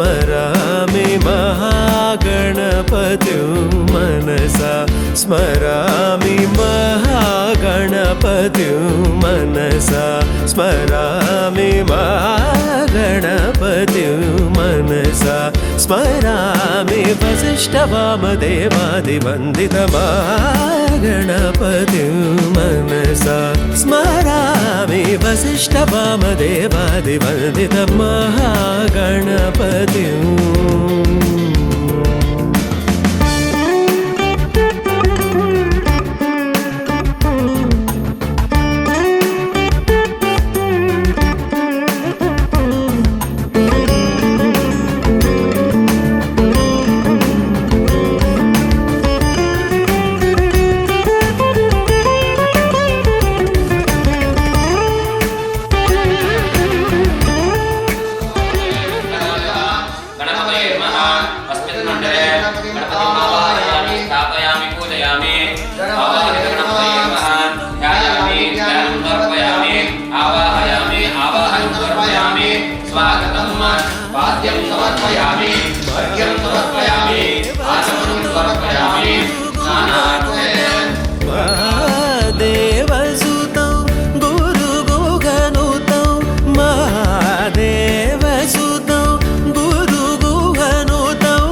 स्मरामि महागणपतिं मनसा स्मरामि महागणपतिं मनसा स्मरामि महागणपतिं मनसा स्मरामि वसिष्ठवामदेवादिवन्दितमहागणपतिं मनसा स्मरामि वसिष्ठवामदेवादिवन्दितमहागणपतिम् महादेवसुतं गुरुगुहनुतं महादेवसुतं गुरुगुहनुतं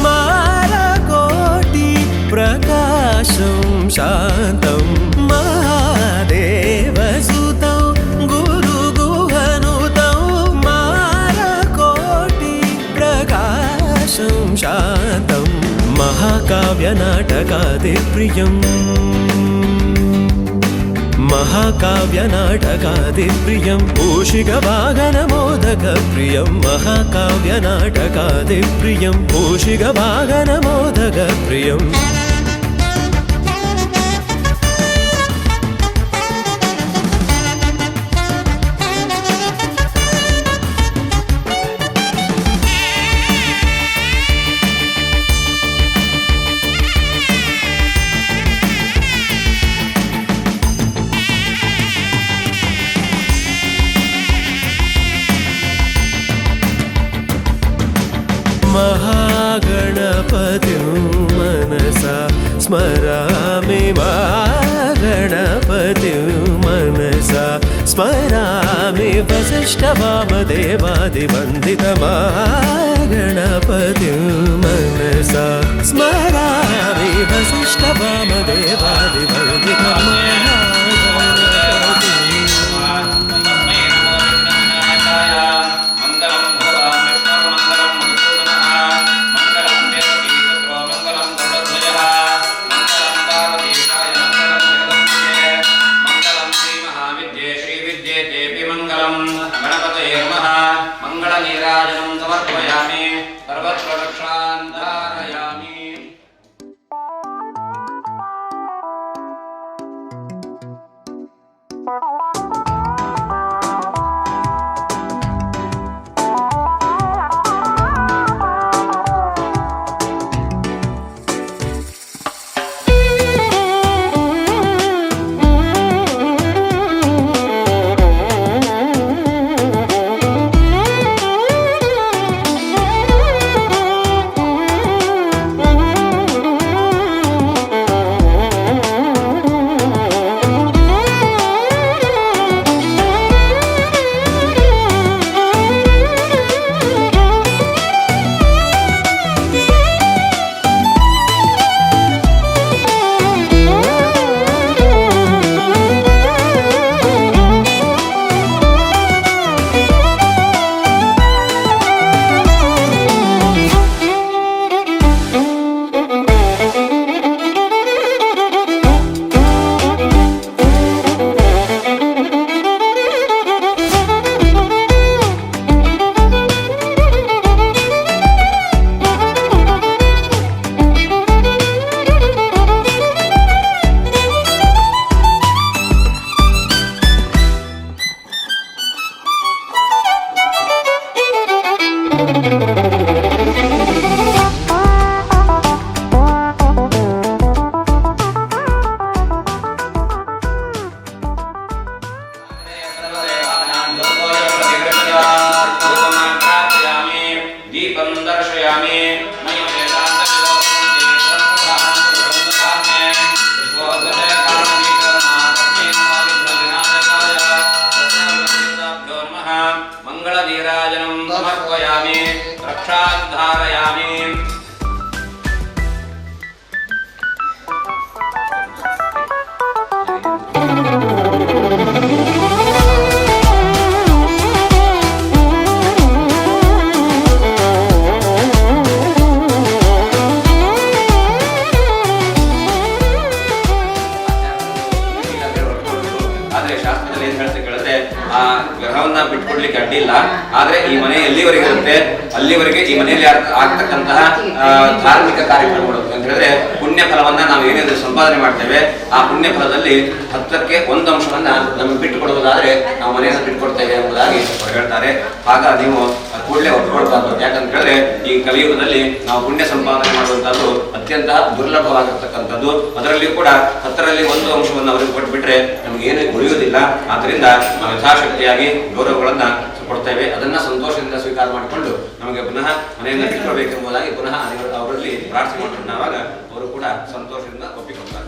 मालकोटि प्रकाशं शान्तं महादेवसुतं गुरुगुहनुतं मालकोटि प्रकाशं शान्तं महाकाव्यनाटकादिप्रियम् महाकाव्यनाटकादिप्रियं मूषिकवाहनमोदकप्रियं महाकाव्यनाटकादिप्रियं मूषिकवाहनमोदकप्रियम् महागणपतिं मनसा स्मरामि महागणपतिं मनसा स्मरामि वसिष्ठवामदेवादिवन्दितमहागणपतिं मनसा स्मरामि वसिष्ठवामदेवादिवन्दितमहागणपतिम् मंगलनीराजनं समर्पयामि सर्वत्र रक्षान् धारयामि। ಅಂತ ಹೇಳ್ತಾ ಕೇಳಿದ್ರೆ ಆ ಗ್ರಹವನ್ನ ಬಿಟ್ಕೊಡ್ಲಿಕ್ಕೆ ಅಡ್ಡಿ ಇಲ್ಲ. ಆದ್ರೆ ಈ ಮನೆ ಎಲ್ಲಿವರೆಗೆ ಇರುತ್ತೆ ಅಲ್ಲಿವರೆಗೆ ಈ ಮನೆಯಲ್ಲಿ ಆಗ್ತಕ್ಕಂತಹ ಧಾರ್ಮಿಕ ಕಾರ್ಯಕ್ರಮಗಳು ಅಂತ ಹೇಳಿದ್ರೆ ಪುಣ್ಯ ಫಲವನ್ನ ನಾವು ಏನೇನು ಸಂಪಾದನೆ ಮಾಡ್ತೇವೆ ಆ ಪುಣ್ಯ ಫಲದಲ್ಲಿ 10ಕ್ಕೆ 1 ಅಂಶವನ್ನ ನಮಗೆ ಬಿಟ್ಟು ಕೊಡುವುದಾದ್ರೆ ನಾವು ಮನೆಯನ್ನು ಬಿಟ್ಟುಕೊಡ್ತೇವೆ ಎಂಬುದಾಗಿ ಅವರು ಹೇಳ್ತಾರೆ. ಆಗ ನೀವು ಕೂಡಲೇ ಒಪ್ಪಿಕೊಳ್ಬಾರ್ದು. ಯಾಕಂತ ಹೇಳಿದ್ರೆ ಈ ಕಲಿಯುಗದಲ್ಲಿ ನಾವು ಪುಣ್ಯ ಸಂಪಾದನೆ ಮಾಡುವಂತದ್ದು ಅತ್ಯಂತ ದುರ್ಲಭವಾಗಿರ್ತಕ್ಕಂಥದ್ದು. ಅದರಲ್ಲಿ ಕೂಡ 10ರಲ್ಲಿ 1 ಅಂಶವನ್ನು ಅವರಿಗೆ ಕೊಟ್ಬಿಟ್ರೆ ನಮ್ಗೆ ಏನು ಉಳಿಯುವುದಿಲ್ಲ. ಆದ್ರಿಂದ ನಾವು ಯಥಾಶಕ್ತಿಯಾಗಿ ಗೌರವಗಳನ್ನ ಕೊಡ್ತೇವೆ. ಅದನ್ನ ಸಂತೋಷದಿಂದ ಸ್ವೀಕಾರ ಮಾಡಿಕೊಂಡು ನಮಗೆ ಪುನಃ ಮನೆಯನ್ನು ಬಿಟ್ಟುಕೊಳ್ಬೇಕೆಂಬುದಾಗಿ ಪುನಃ ಅವರಲ್ಲಿ ಪ್ರಾರ್ಥನೆ ಮಾಡಿಕೊಂಡಾಗ ಅವರು ಕೂಡ ಸಂತೋಷದಿಂದ ಒಪ್ಪಿಕೊಳ್ತಾರೆ.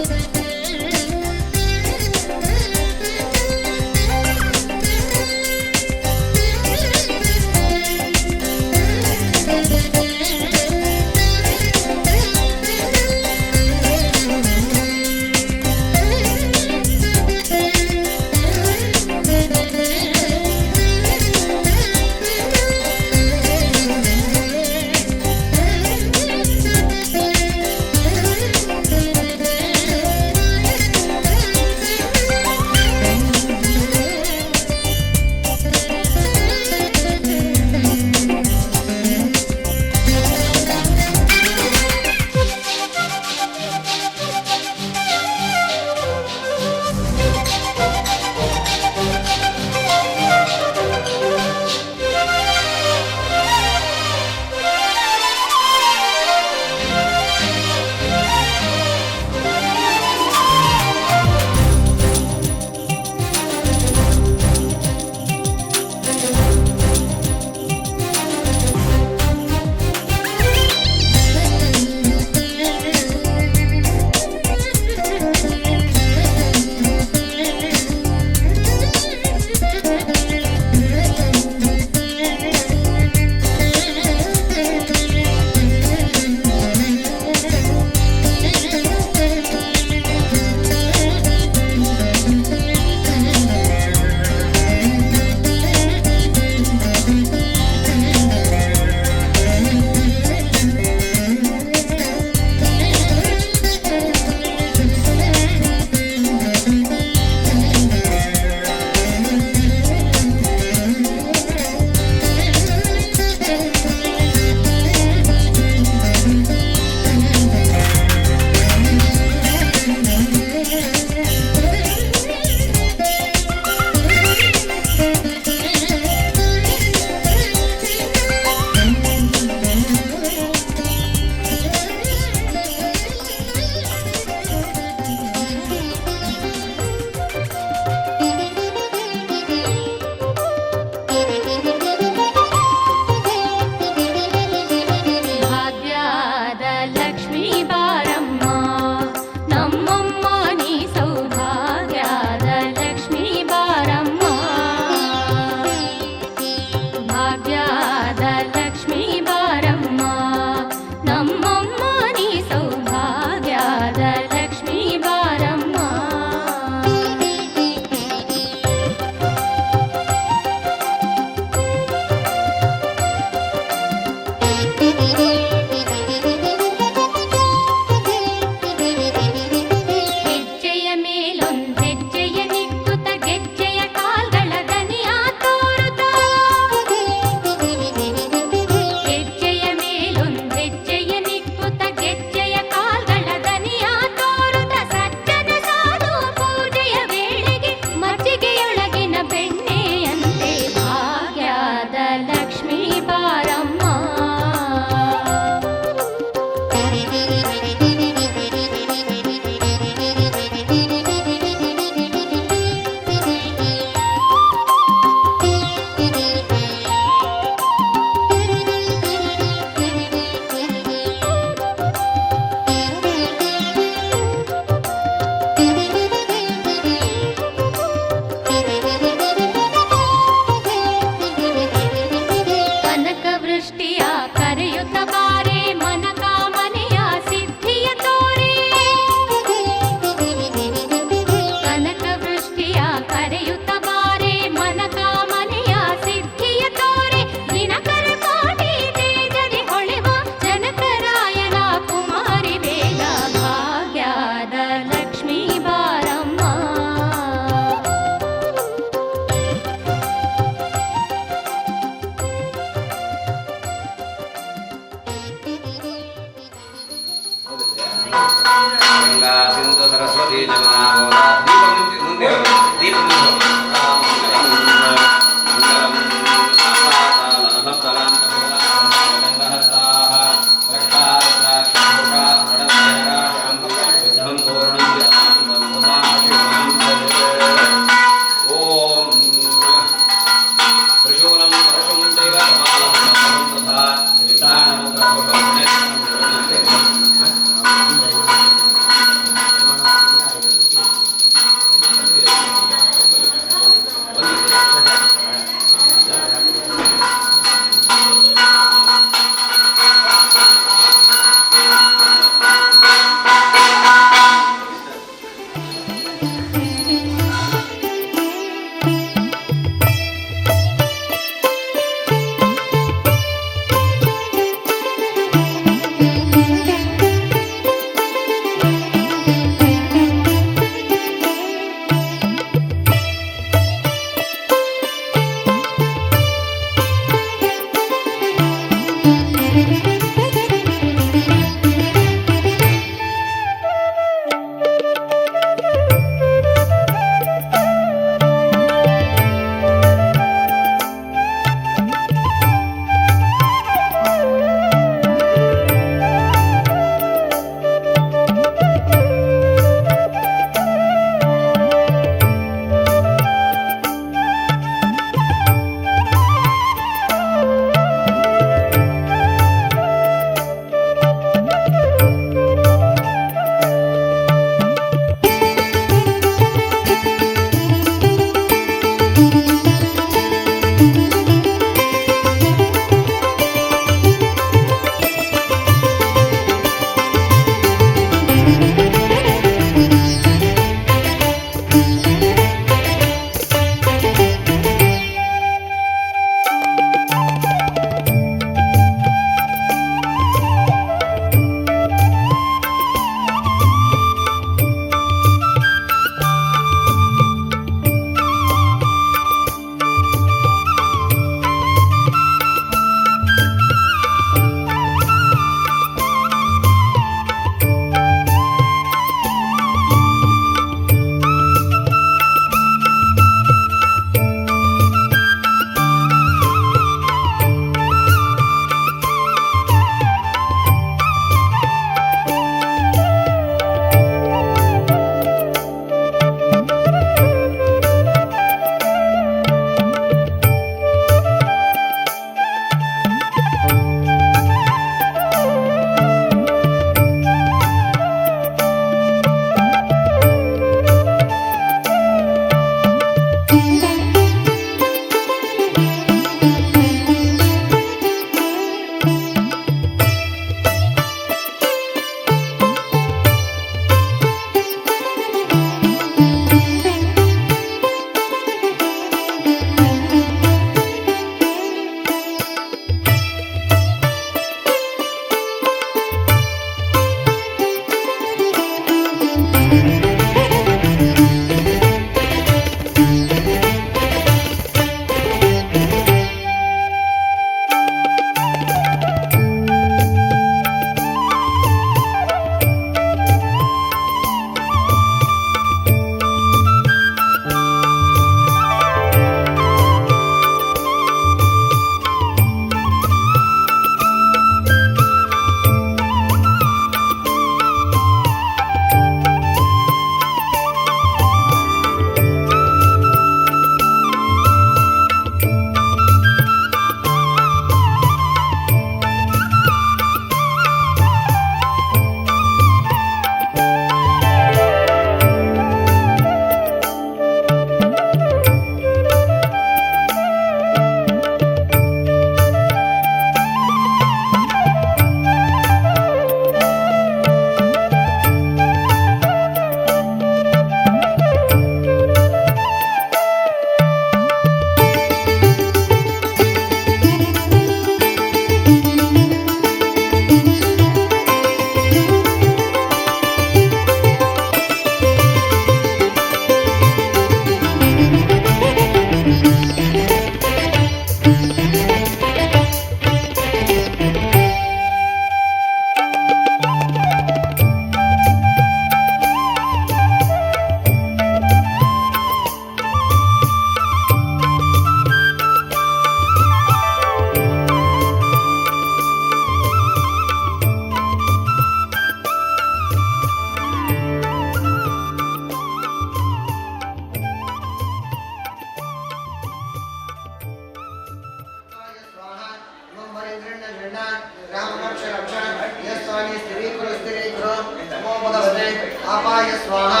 आपाय स्वाहा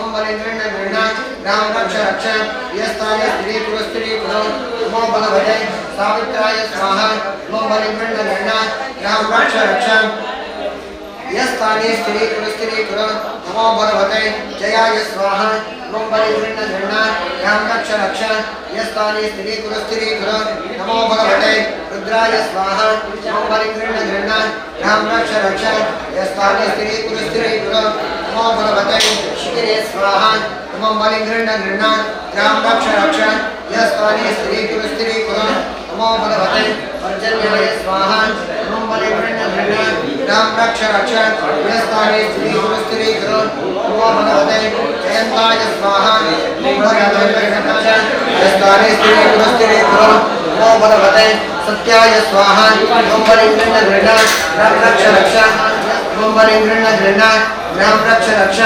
ओम बलिंद्रन गृहणा राम रक्ष रक्ष यस्ताय स्त्री कुरु ओम बलवते सावित्राय स्वाहा ओम बलिंद्रन गृहणा राम रक्ष रक्ष यस्तानि स्त्री कुरु नमो बलवते जयाय स्वाहा ओम बलिंद्रन गृहणा राम रक्ष रक्ष यस्तानि स्त्री कुरु नमो बलवते रुद्राय स्वाहा ओम बलिंद्रन गृहणा राम रक्ष रक्ष यस्तानि स्त्री कुरु नमो बलवते शिखिरे स्वाहा ओम बलिंद्रन गृहणा राम रक्ष रक्ष यस्तानि स्त्री कुरु नमो बलवते पर्जन्याय स्वाहा ओम बलिंद्रन गृहणा राम रक्ष रक्ष यस्तानि स्त्री कुरु नमो बलवते जयंताय स्वाहा ओम बलिंद्रन गृहणा यस्तानि स्त्री कुरु नमो बलवते सत्याय स्वाहा ओम बलिंद्रन गृहणा राम रक्ष रक्ष ओम बलिंद्रन गृहणा राम रक्ष रक्ष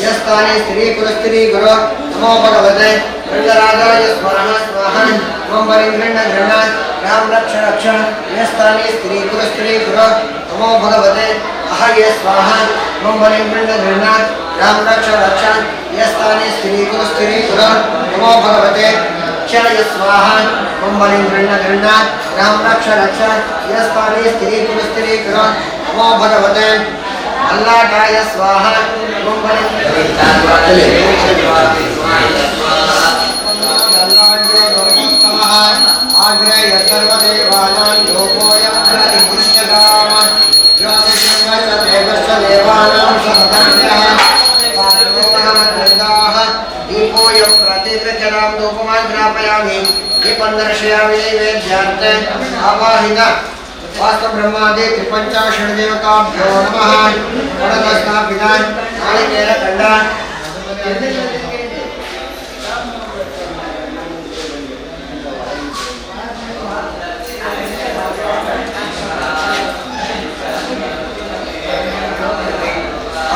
यस्तानि स्त्री कुरु नमो बलवते रंगराजाय स्वाहा स्वाहा ओम बलिंद्रन गृहणा राम रक्ष रक्ष यस्तानि स्त्री कुरु नमो बलवते अहये स्वाहा ओम बलिंद्रन गृहणा राम रक्ष रक्ष यस्तानि स्त्री कुरु नमो बलवते क्षय स्वाहा ओम बलिंद्रन गृहणा राम रक्ष रक्ष यस्तानि स्त्री कुरु नमो बलवते अल्लाटाय स्वाहा ओम आग्रय सर्वदेवानां लोकोऽयं प्रतिष्ठिताः ज्योतिषं देवानां समदर्शः दीपोऽयं प्रतिगृह्यतां धूपमान् ग्रापयामि दीपं दर्शयामि नैवेद्यार्थे आवाहित वास्तु ब्रह्मादि त्रिपंचाशण देवताभ्यो नमः कड़कस्थापिता नारिकेल खंड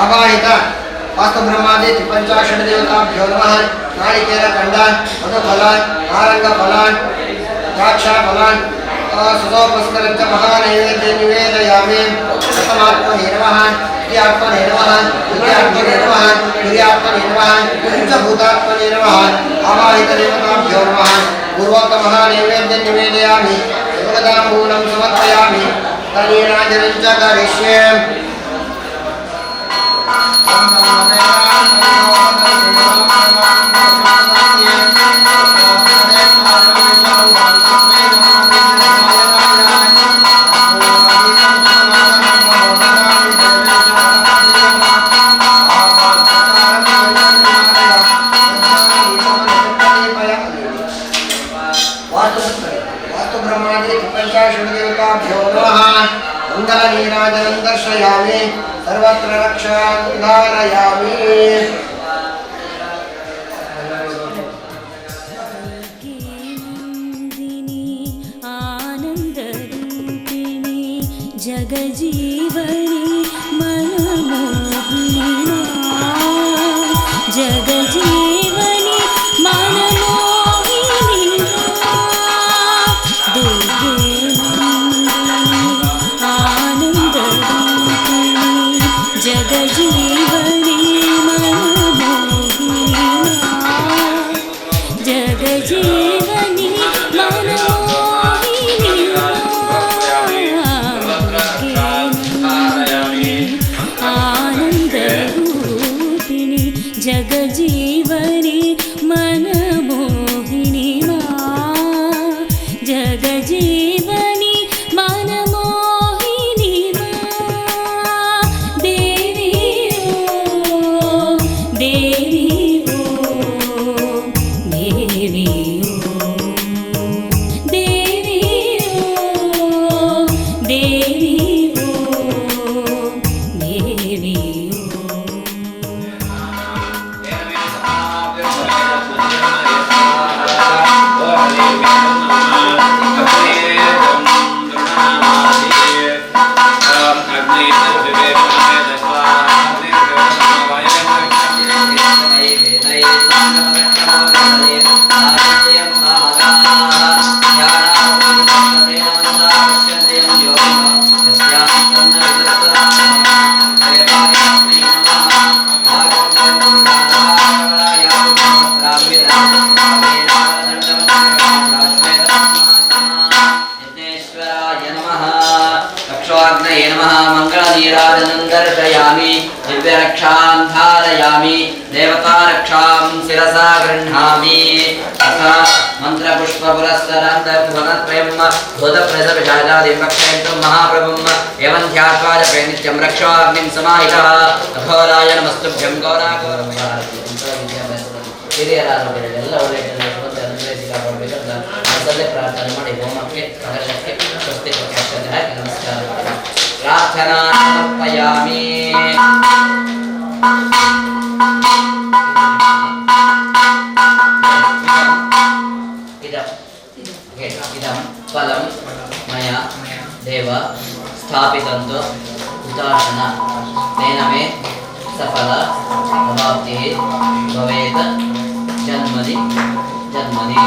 आवाहित वास्तु ब्रह्मादि त्रिपंचाशण देवताभ्यो नमः नारिकेल खंड मधुफल नारंगफल द्राक्षाफल सुधोपस्करञ्च महानैवेद्यं निवेदयामि प्रथमात्मने नमः द्वितीयात्मने नमः तृतीयात्मने नमः तृतीयात्मने नमः पञ्चभूतात्मने नमः आवाहितदेवताभ्यो नमः पूर्वोक्तमः नैवेद्यं निवेदयामि सुगदामूलं समर्पयामि तनीराजनं च करिष्ये मंगलनीराजनं दर्शयामि सर्वत्र रक्षां धारयामि आनंदरूपिणी जगजीवनी मनमोहिनी जगजीवनी मनमोहिनी दुर्गे जगजीवनी मनमोहिनी जगजीवनी मनमोहिनी आनंदरूपिणी जगजीवनी मनमोहिनी जगजीवनी मनमोहिनी Yo नीराजनं दर्शयामि दिव्यरक्षां धारयामि देवतारक्षां शिरसा गृह्णामि तथा मन्त्रपुष्पपुरस्सरान्तर्वनत्रयं भूतप्रेतपिशाचादिं रक्षयन्तु महाप्रभुं एवं ध्यात्वा जपे नित्यं रक्षोऽग्निं समाहितः अघोराय नमस्तुभ्यं ಹಿರಿಯರಾದವರೆಲ್ಲ ಒಳ್ಳೆಯ ಅನುಗ್ರಹಿಸಿಕೊಳ್ಳಬೇಕಂತ ಮನಸ್ಸಲ್ಲೇ ಪ್ರಾರ್ಥನೆ ಮಾಡಿ ಹೋಮಕ್ಕೆ ಮಗಲಕ್ಕೆ ಸ್ವಸ್ತಿ ಪ್ರಕಾಶನ ಹಾಕಿ ನಮಸ್ಕಾರ ಪ್ರಾರ್ಥನಾ ಸಮರ್ಪಯಾಮಿ ಇದಂ ಫಲಂ ಮಯ ದೇವ ಸ್ಥಾಪಿತಂತು ಉದಾಸನ ತೇನ ಮೇ ಸಫಲ ಅವಾಪ್ತಿ ಭವೇತ್ ಜನ್ಮದಿ ಜನ್ಮದಿ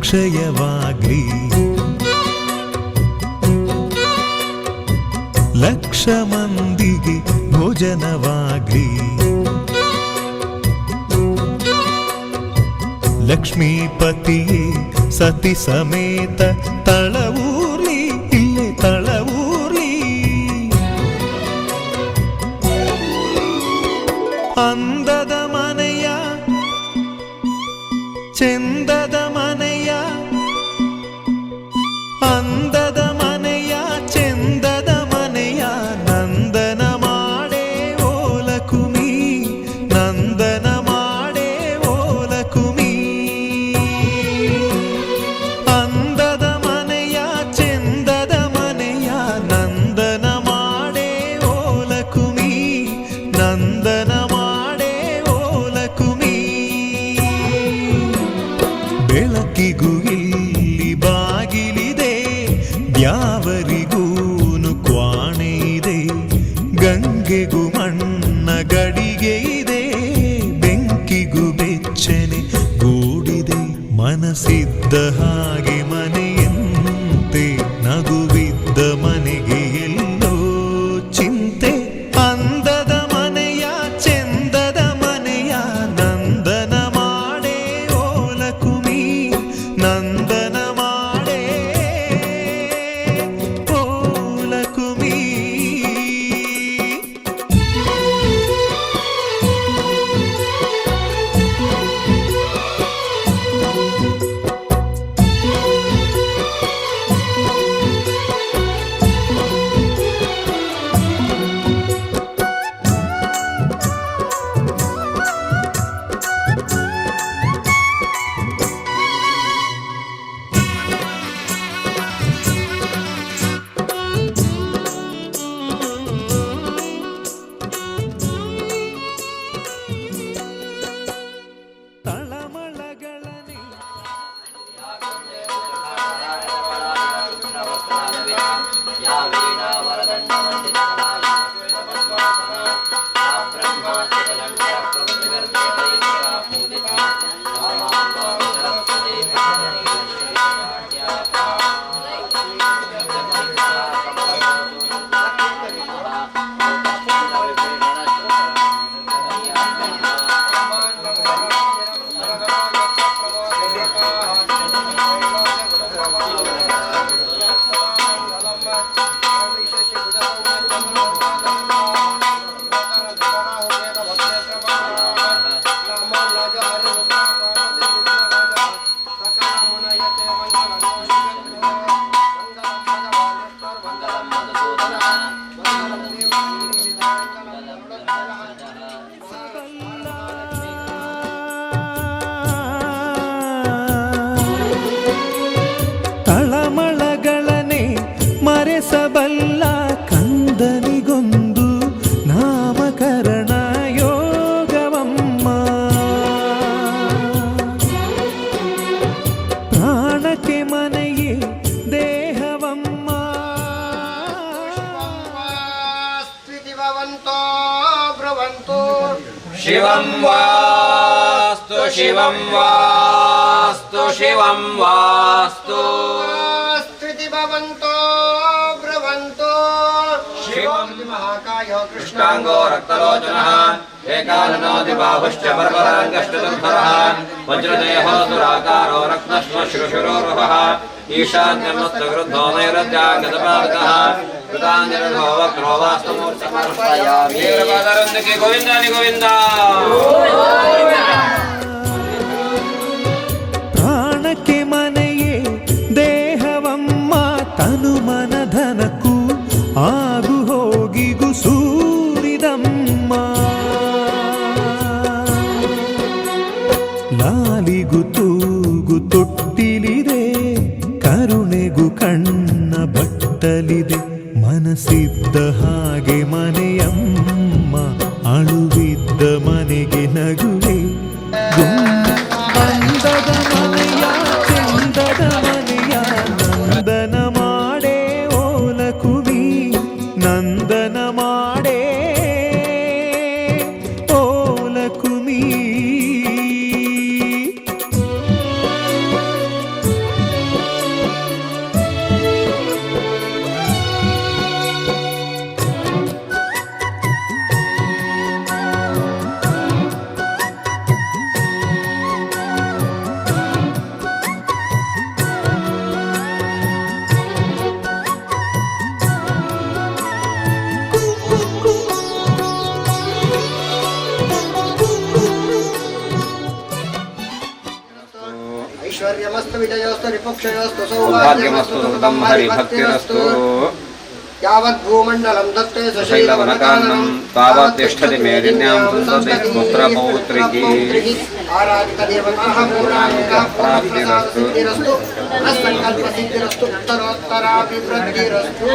ಕ್ಷಯವಾಗ್ಲಿ, ಲಕ್ಷ ಮಂದಿಗೆ ಭೋಜನವಾಗ್ಲಿ, ಲಕ್ಷ್ಮೀಪತಿಯೇ ಸತಿ ಸಮೇತ ತಳವೂರ್ಲಿ, ಇಲ್ಲೇ ತಳವೂರ್ಲಿ. ಅಂದದ ಮನೆಯ ಚೆಂದದ ಮನೆಯ, ಅಂದದ ಮನೆಯ ಚೆಂದದ ಮನೆಯ ನಂದನ ಮಾಡೇ ಓಲಕುಮಿ, ನಂದನ ಮಾಡೇ ಓಲಕುಮಿ. ಅಂದದ ಮನೆಯ ಚೆಂದದ ಮನೆಯ ನಂದನ ಮಾಡೇ ಓಲಕುಮಿ, ನಂದನ ಮಾಡೇ ಓಲಕುಮಿ. ಬೆಳಕಿಗೂ ಇಲ್ಲಿ ಬಾಗಿಲಿದೆ, ದ್ಯಾವರಿಗೂನು ಕ್ವಾಣೆ ಇದೆ, ಗಂಗೆಗೂ ಮಣ್ಣ ಗಡಿಗೆ ಇದೆ, ಬೆಂಕಿಗೂ ಬೆಚ್ಚನೆ ಗೂಡಿದೆ. ಮನಸ್ಸಿದ್ದ ಹಾಗೆ ಮನೆಯಂತೆ, ನಗುವಿದ್ದ ಮನೆಗೆ ಎಲ್ಲೋ ಚಿಂತೆ. ಅಂದದ ಮನೆಯ ಚೆಂದದ ಮನೆಯ ನಂದನ ಮಾಡೇ ಓಲಕುಮಿ, ನಂದನ ಮಾಡೇ ಓಲಕುಮಿ. ತಳಮಳಗಳನೆ ಯಾ ವೀಣಾ ವರದಂಡ ಮಂಡಿತ ತಳಮಳಗಳನೆ ಮರೆಸಬಲ್ಲ ಕಂದನಿಗೊಂದು ನಾಮಕರಣ ಯೋಗವಮ್ಮ. ಪ್ರಾಣಕ್ಕೆ ಮನೆಯೇ ದೇಹವಮ್ಮ. ಸ್ಥಿತಿಭವಂತೋ ಬ್ರವಂತೋ ಶಿವಂ ವಾಸ್ತು, ಶಿವಂ ವಾಸ್ತು, ಶಿವಂ ವಾಸ್ತು. ಸ್ಥಿತಿಭವಂತೋ ಬ್ರವಂತೋ ಶಿವಂ ಮಹಾಕಾಯ ಕೃಷ್ಣಾಂಗೋ ರಕ್ತಲೋಚನಃ, ಏಕಾನನೋ ದಿಬಾಹುಶ್ಚ ಪರ್ವತಾಂಗಶ್ಚತುರ್ಧರಃ, ವಜ್ರದೇಹೋ ದುರಾಕಾರೋ ರತ್ನಶ್ಮಶ್ರುಶಿರೋರುಹಃ, ಈಶಾನ್ಯಮಸ್ತವಿರುದ್ಧೋ ನೈರುತ್ಯಾಗತಪಾದಕಃ, ಕೃತಾಂಜಲಿರ್ಭೋ ವಕ್ರೋ ವಾಸ್ತುಮೂರ್ತಮರ್ಪಯಾಮಿ. ವೀರಪಾದರೊಂದಿಗೆ ಗೋವಿಂದಾನಿ ಗೋವಿಂದ. ಪ್ರಾಣಕ್ಕೆ ಮನೆಯೇ ದೇಹವಮ್ಮ, ತನು ಮನಧನಕ್ಕೂ ಆಗು ಹೋಗಿಗು ಸೂರಿದಮ್ಮ. ಲಾಲಿಗು ತೂಗು ತೊಟ್ಟಿಲಿದೆ, ಕರುಣೆಗೂ ಕಣ್ಣ ಬಟ್ಟಲಿದೆ. ಮನಸ್ಸಿದ್ದ ಹಾಗೆ ಮನೆಯಮ್ಮ, ಅಳುವಿದ್ದ ಮನೆಗೆ ನಗುವೆ. ಅಂದದ ಮನೆಯ ಚೆಂದದ ಮನೆಯ ನಂದನ ಮಾಡೇ ಓಲಕುಮಿ, ನಂದನ ಮಾಡೇ ಓಲಕುಮಿ. विजयमस्तु विजयोस्तु रिपुक्षयोस्तु सौभाग्यमस्तु सुकृतं हरिभक्तिरस्तु यावद्भूमण्डलं दत्ते शैलवनकान्नं तावत् तिष्ठति मेदिन्यां सुन्दते पुत्रपौत्रिकी आराधितदेवताः पूर्णाङ्गः प्राप्तिरस्तु असङ्कल्पसिद्धिरस्तु उत्तरोत्तराभिवृद्धिरस्तु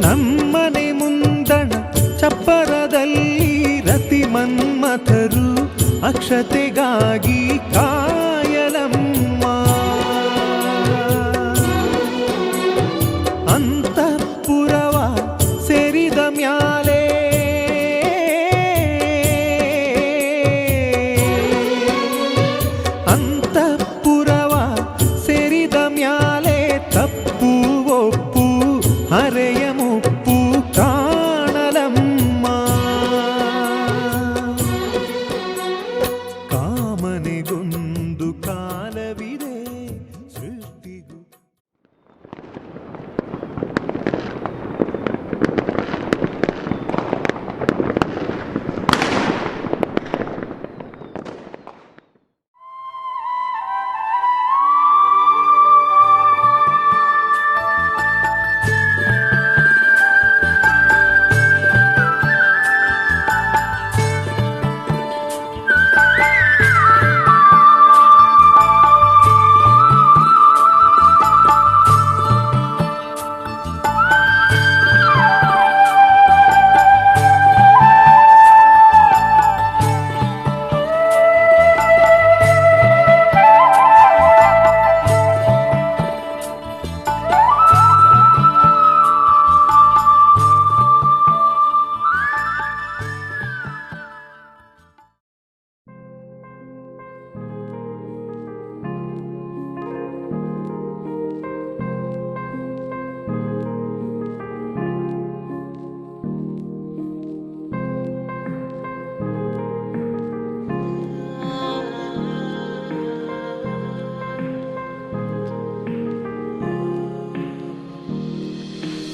ನಮ್ಮನೆ ಮುಂದಣ ಚಪ್ಪರದಲ್ಲಿ ರತಿ ಮನ್ಮಥರು ಅಕ್ಷತೆಗಾಗಿ ಕಾಯಲಮ್ಮ ಅಂತಃಪುರವ ಸೇರಿದ ಮ್ಯಾಲೆ ಅಂತಃಪುರವ ಸೇರಿದ ಮ್ಯಾಲೆ ತಪ್ಪು ಒಪ್ಪು ಹರೆಯ ಮುಪ್ಪು ಕಾಣಲಮ್ಮ ಕಾಮನೆಗೊಂದು ಕಾಲವಿದೆ ಸೃಷ್ಟಿಗೂ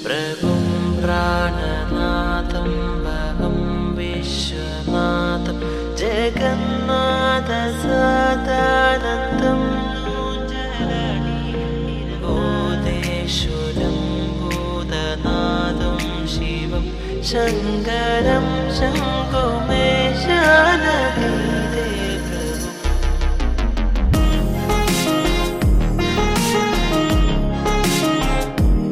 प्रभुं प्राणनाथं भगं विश्वनाथं जगन्नाथसदानन्दं बोधेश्वरं भूतनाथं शिवं शङ्करं शम्भुमेशानदीते प्रभु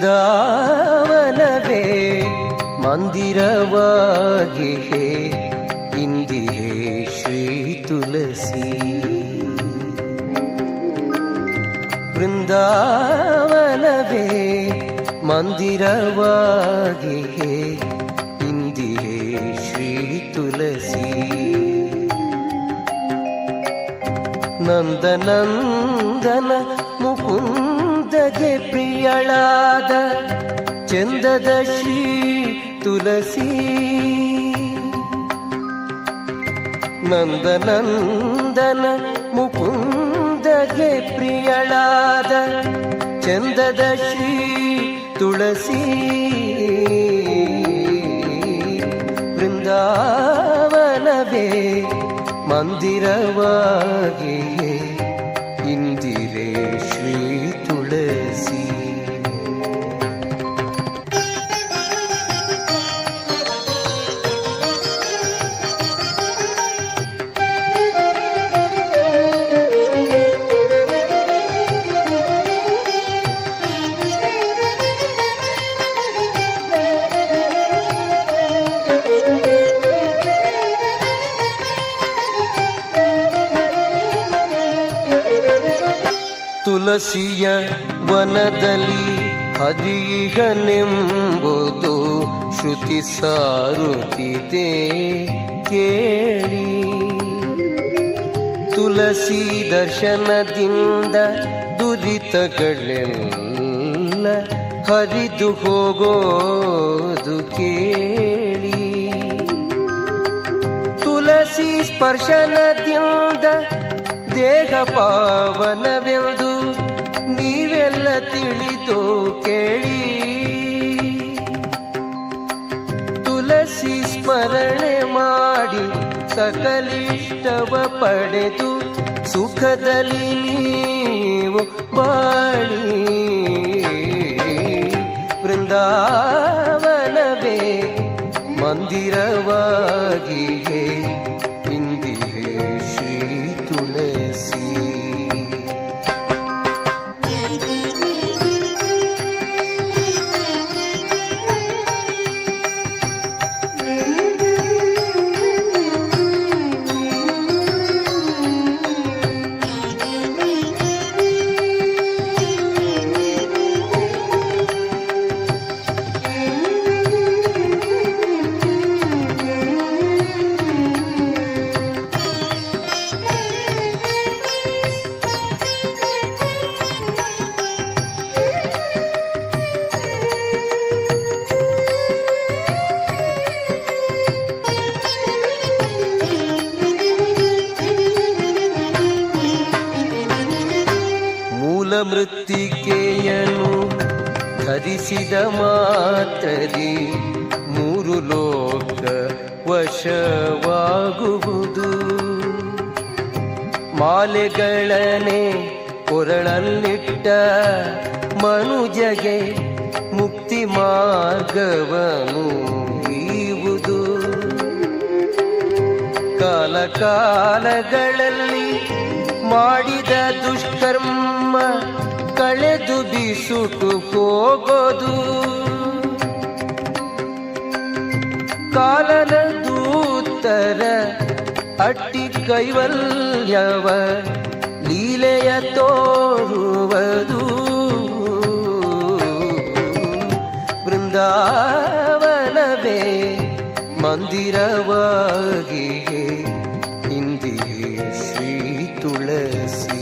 ಬೃಂದಾವನವೇ ಮಂದಿರವಾಗಿ ಇಂದಿರೇ ಶ್ರೀ ತುಳಸಿ. ಬೃಂದಾವನವೇ ಮಂದಿರವಾಗಿ ಇಂದಿರೇ ಶ್ರೀ ತುಳಸಿ. ನಂದನಂದನ ಮುಕುಂದಗೆ ಪ್ರಿಯಳಾದ ಚಂದದ ಶ್ರೀ ತುಳಸಿ. ನಂದನಂದನ ಮುಕುಂದಗೆ ಪ್ರಿಯಳಾದ ಚಂದದ ಶ್ರೀ ತುಳಸಿ. ಬೃಂದಾವನವೇ ಮಂದಿರವಾಗಿ ಇಂದಿರೇ ಶ್ರೀ ತುಳಸಿ. ತುಳಸಿಯ ವನದಲ್ಲಿ ಹರಿಹನೆಂಬುದು ಶ್ರುತಿ ಸಾರುತ್ತಿದೆ ಕೇಳಿ. ತುಳಸಿ ದರ್ಶನದಿಂದ ದುರಿತಗಳೆಲ್ಲ ಹರಿದು ಹೋಗೋದು ಕೇಳಿ. ತುಳಸಿ ಸ್ಪರ್ಶನದಿಂದ ದೇಹ ಪಾವನವೆಂದು ನೀವೆಲ್ಲ ತಿಳಿದು ಕೇಳಿ. ತುಳಸಿ ಸ್ಮರಣೆ ಮಾಡಿ ಸಕಲಿಷ್ಟವ ಪಡೆದು ಸುಖದಲ್ಲಿ ನೀವು ಬಾಳಿ. ಬೃಂದಾವನವೇ ಮಂದಿರವಾಗಿಯೇ ಇಂದಿರೇ ಶ್ರೀ ತುಳಸಿ. ಮೃತ್ತಿಕೆಯನ್ನು ಧರಿಸಿದ ಮಾತರಿ ಮೂರು ಲೋಕ ವಶವಾಗುವುದು. ಮಾಲೆಗಳನೆ ಕೊರಳಲ್ಲಿಟ್ಟ ಮನುಜಗೆ ಮುಕ್ತಿ ಮಾರ್ಗವನು ಈವುದು. ಕಾಲ ಕಾಲಗಳಲ್ಲಿ ಮಾಡಿದ ದುಷ್ಕರ್ಮ ಕಳೆದು ಬಿಸುಟು ಹೋಗೋದು. ಕಾಲನ ದೂತರ ಅಟ್ಟಿ ಕೈವಲ್ಯವ ಲೀಲೆಯ ತೋರುವುದು. ಬೃಂದಾವನವೇ ಮಂದಿರವಾಗಿಯೇ ಇಂದಿರೇ ಶ್ರೀ ತುಳಸಿ.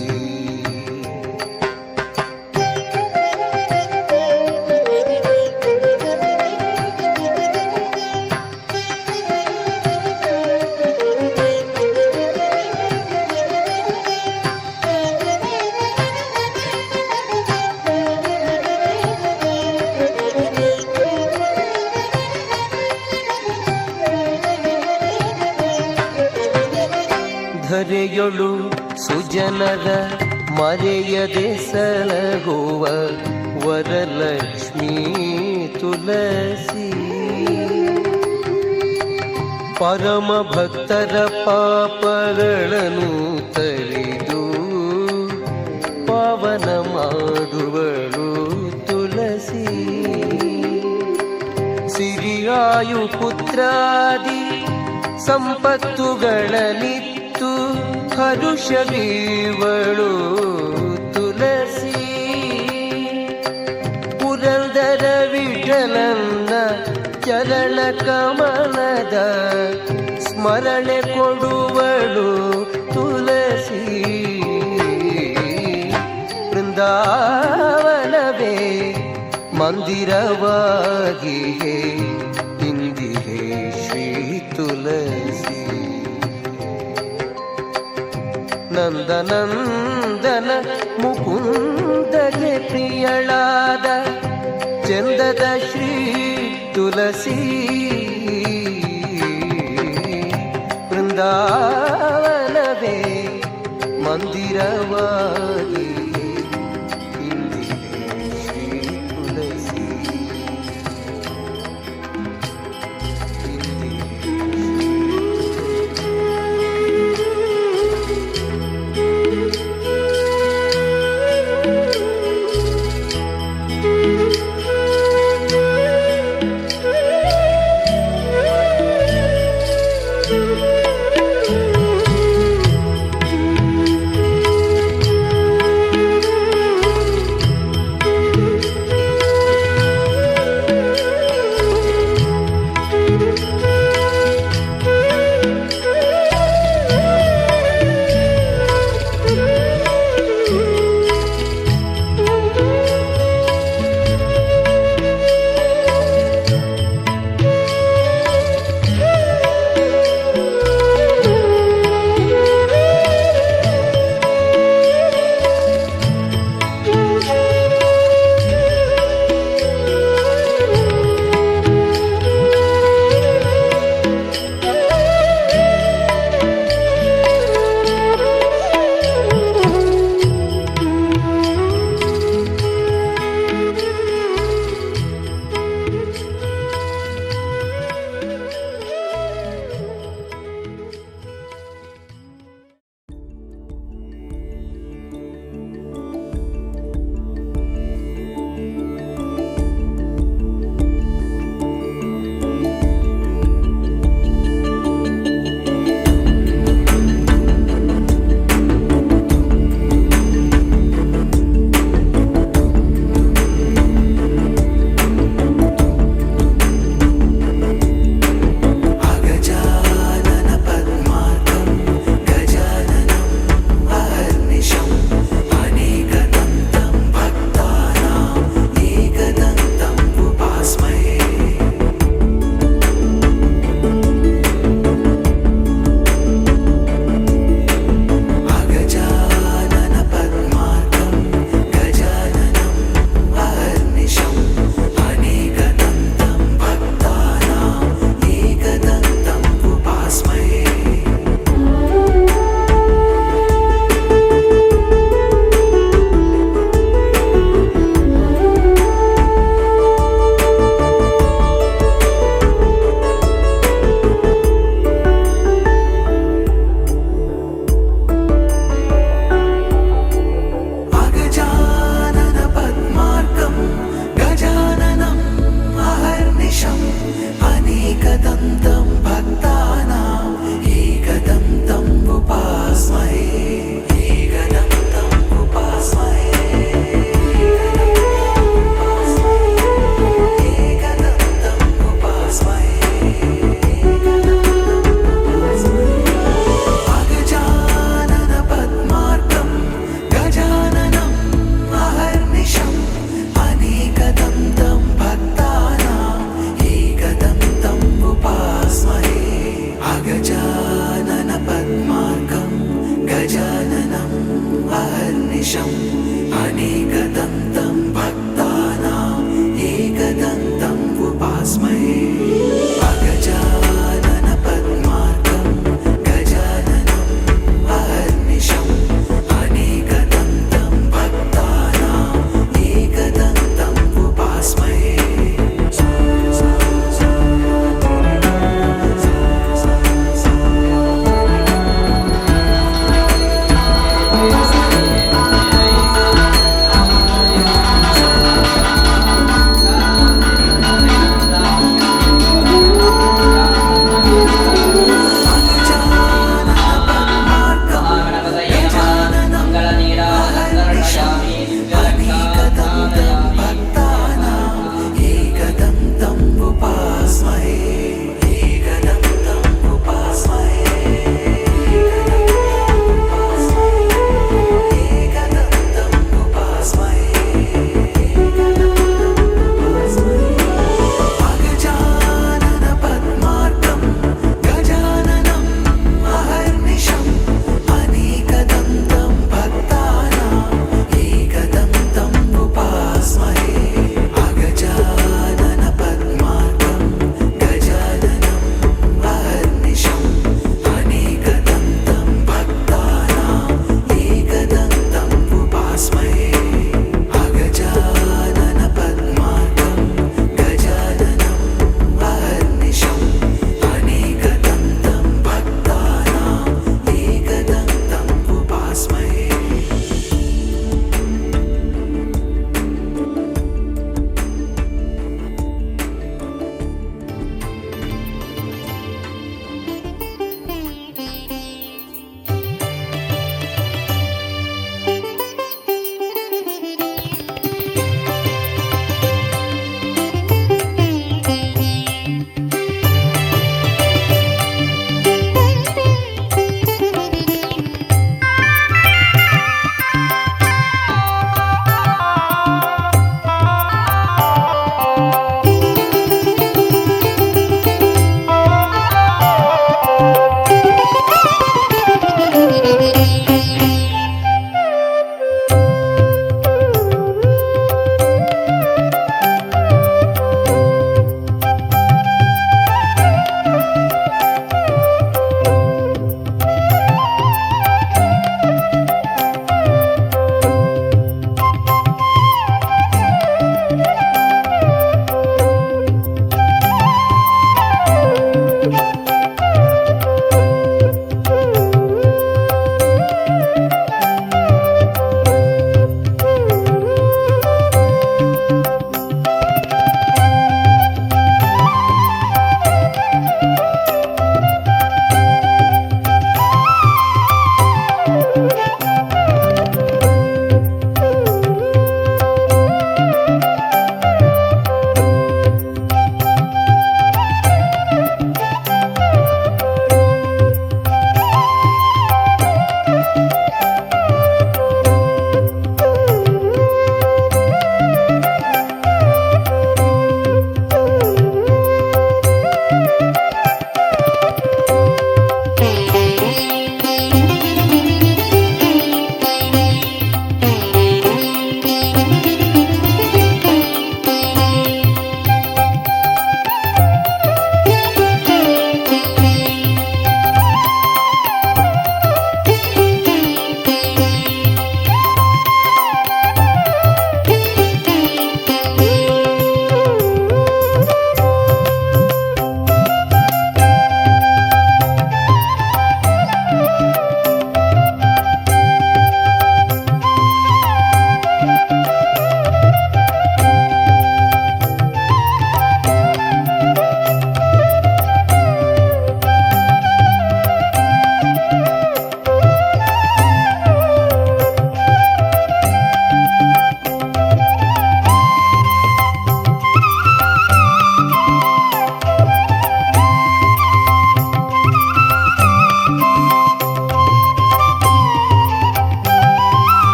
ಧರೆಯೊಳು ಸುಜನರ ಮರೆಯದೆ ಸಲಗುವ ವರಲಕ್ಷ್ಮೀ ತುಳಸಿ. ಪರಮ ಭಕ್ತರ ಪಾಪಗಳನ್ನು ತರಿದು ಪಾವನ ಮಾಡುವಳು ತುಳಸಿ. ವಾಯುಪುತ್ರಾದಿ ಸಂಪತ್ತುಗಳನಿತ್ತು ಹರುಷವೀವಳು ತುಳಸಿ ಪುರಂದರ ವಿಠಲನ್ನ ಚರಣ ಕಮಲದ ಸ್ಮರಣೆ ಕೊಡುವಳು ತುಳಸಿ ಬೃಂದಾವನವೇ ಮಂದಿರವಾಗಿಯೇ ಇಂದಿಗೆ ಶ್ರೀ ತುಳಸಿ ನಂದನಂದನ ಮುಕುಂದಗೆ ಪ್ರಿಯಳಾದ ಚಂದದ ಶ್ರೀ ತುಳಸಿ ಬೃಂದಾವನವೇ ಮಂದಿರವಾಗಿ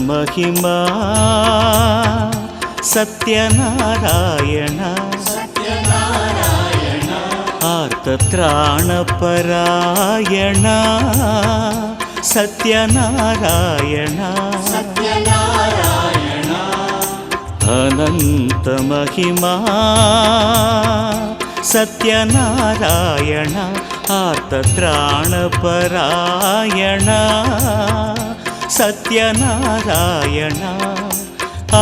महिमा सत्यनारायण आर्तत्राणपरायण सत्यनारायण अनंत महिमा सत्यनारायण आर्तत्राणपरायण सत्यनारायण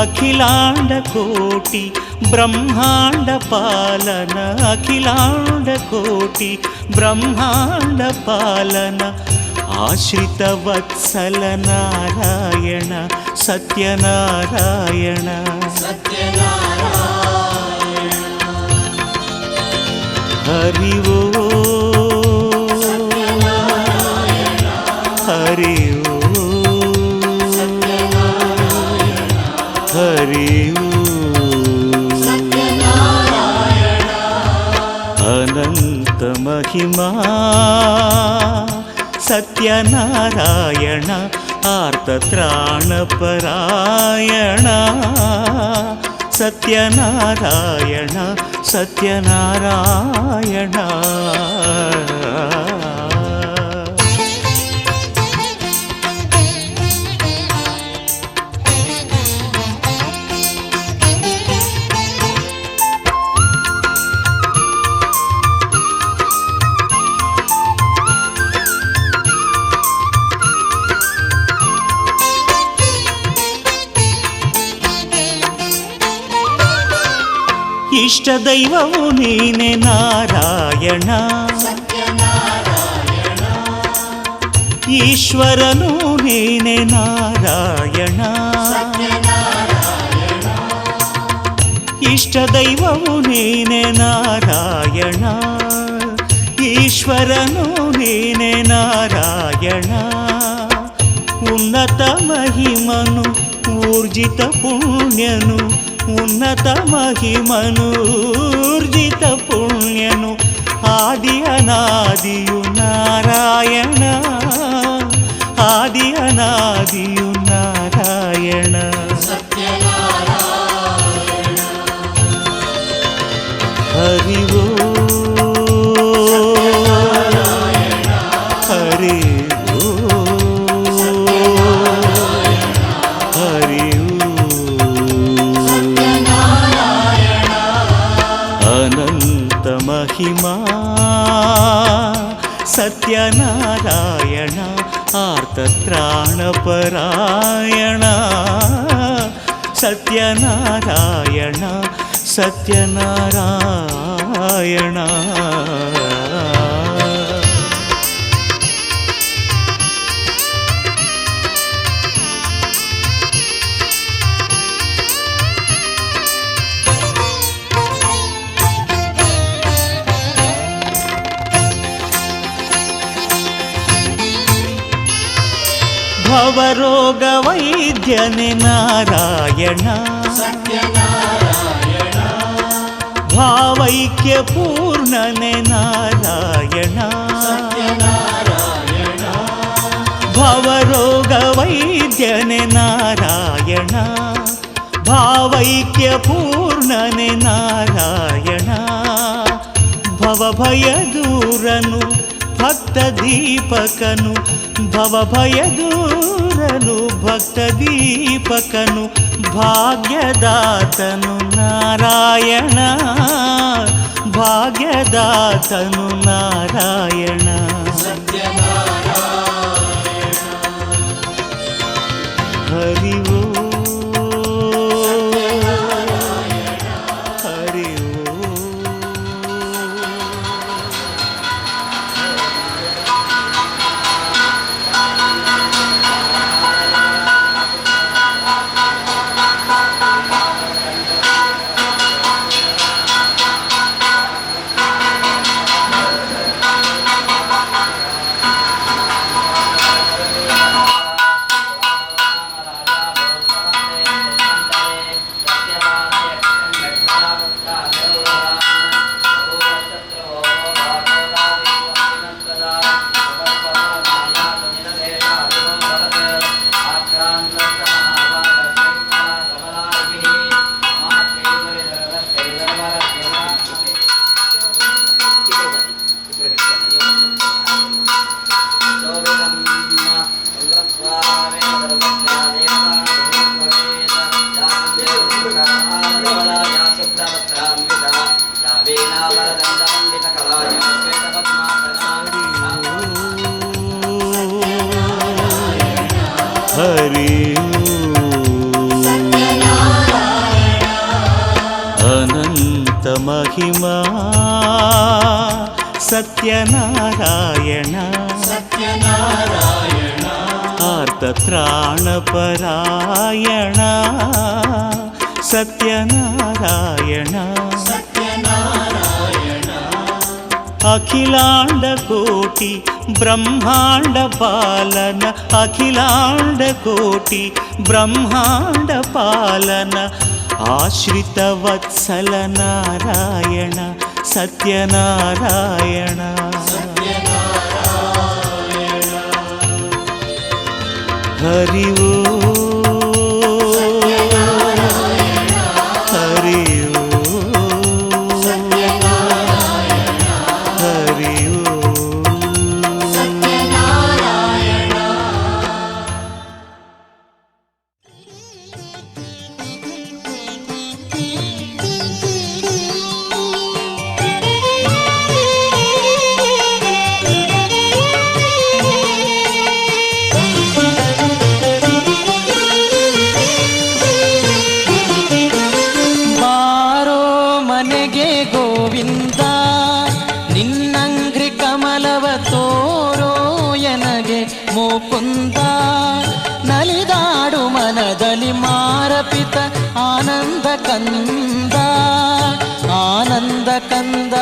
अखिलांड कोटि ब्रह्मांड पालन अखिलांड कोटि ब्रह्मांड पालन आश्रित वत्सल नारायण सत्यनारायण हरि वो हरि वो हरि वो अनंत महिमा सत्यनारायण आर्तत्राणपरायण सत्यनारायण सत्यनारायण इष्ट दैववु नीने नारायण ईश्वरनु नीने नारायण इष्ट दैववु नीने नारायण ईश्वरनु नीने नारायण उन्नत महिमनु ऊर्जित पुण्यनु उन्नत महिमनूर्जित पुण्यनु आदि अनादियु नारायण आदि अनादियु नारायण हरि वो हरि वो हरि अनंत महिमा सत्यनारायण आर्तत्राणपरायण सत्यनारायण सत्यनारायण भवरोग वैद्यने नारायण भावैक्य पूर्णने नारायण भवरोग वैद्यने नारायण भावैक्य पूर्णने नारायण भवभय दूरनु भक्त दीपकनु भवभय दूरनु भक्त दीपकनु भाग्यदातनु नारायण भाग्यदातनु नारायण हरि वो हरि वो ಆರ್ತಮಹಿಮಾ ಸತ್ಯನಾರಾಯಣ ಆರ್ತತ್ರಾಣಪರಾಯಣ ಸತ್ಯನಾರಾಯಣ ಅಖಿಲಾಂಡ ಕೋಟಿ ಬ್ರಹ್ಮಾಂಡ ಪಾಲನ ಅಖಿಲಾಂಡ ಕೋಟಿ ಬ್ರಹ್ಮಾಂಡ ಪಾಲನ ಆಶ್ರಿತ ವತ್ಸಲ ನಾರಾಯಣ ಸತ್ಯನಾರಾಯಣ ಹರಿ ಓ ಹರಿ ಓ ಹರಿ ಓ ಮುಕುಂದ ನಲಿದಾಡು ಮನದಲ್ಲಿ ಮಾರಪಿತ ಆನಂದ ಕಂದ ಆನಂದ ಕಂದ